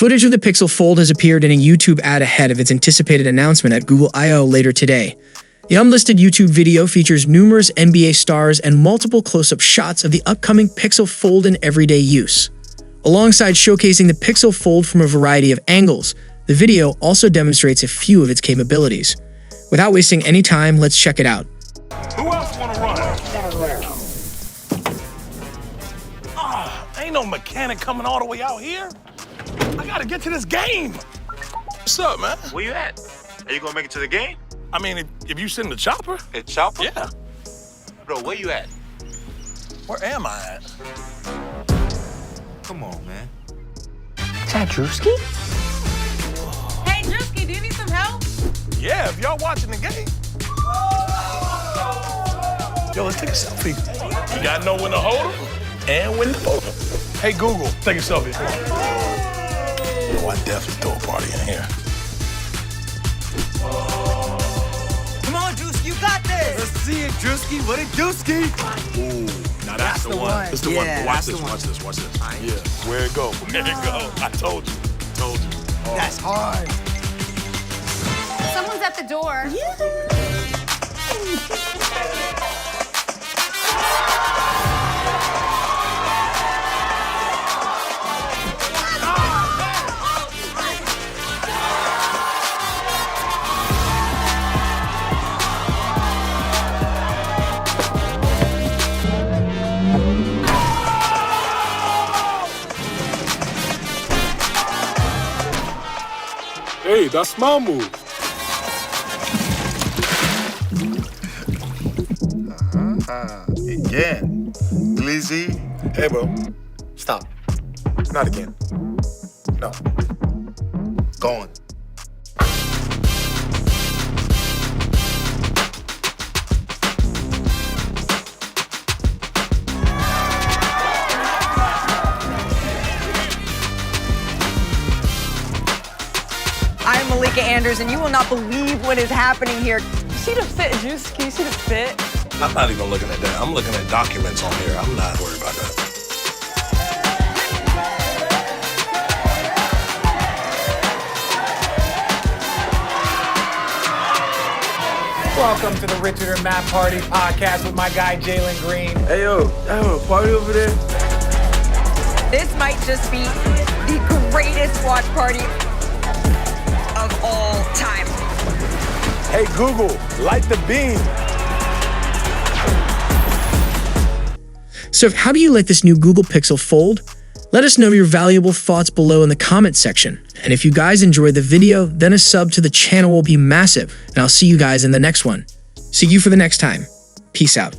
Footage of the Pixel Fold has appeared in a YouTube ad ahead of its anticipated announcement at Google I/O later today. The unlisted YouTube video features numerous NBA stars and multiple close-up shots of the upcoming Pixel Fold in everyday use. Alongside showcasing the Pixel Fold from a variety of angles, the video also demonstrates a few of its capabilities. Without wasting any time, let's check it out. Who else wanna run? Ain't no mechanic coming all the way out here. I gotta get to this game. What's up, man? Where you at? Are you gonna make it to the game? I mean, if you send the chopper. A chopper? Yeah. Bro, where you at? Where am I at? Come on, man. Is that Drewski? Hey, Drewski, do you need some help? Yeah, if y'all watching the game. Yo, let's take a selfie. You gotta know when to hold them and when to fold them. Hey, Google, take a selfie. Oh, I definitely throw a party in here. Come on, Drewski, you got this! Let's see it, Drewski. What a Drewski! Ooh, now that's the one. It's the one. Watch this, watch this, watch this. Yeah, where it go? Where it go? I told you. Told you. Oh. That's hard. Someone's at the door. Hey, that's my move. Again. Glizzy. Hey, bro. Stop. Not again. No. Going. I'm Malika Anders, and you will not believe what is happening here. You see the fit, Drewski? You see the fit? I'm not even looking at that. I'm looking at documents on here. I'm not worried about that. Welcome to the Richard and Matt Party podcast with my guy Jalen Green. Hey yo, I have a party over there. This might just be the greatest watch party of all time. Hey, Google, light the beam. So how do you like this new Google Pixel Fold? Let us know your valuable thoughts below in the comments section. And if you guys enjoyed the video, then a sub to the channel will be massive. And I'll see you guys in the next one. See you for the next time. Peace out.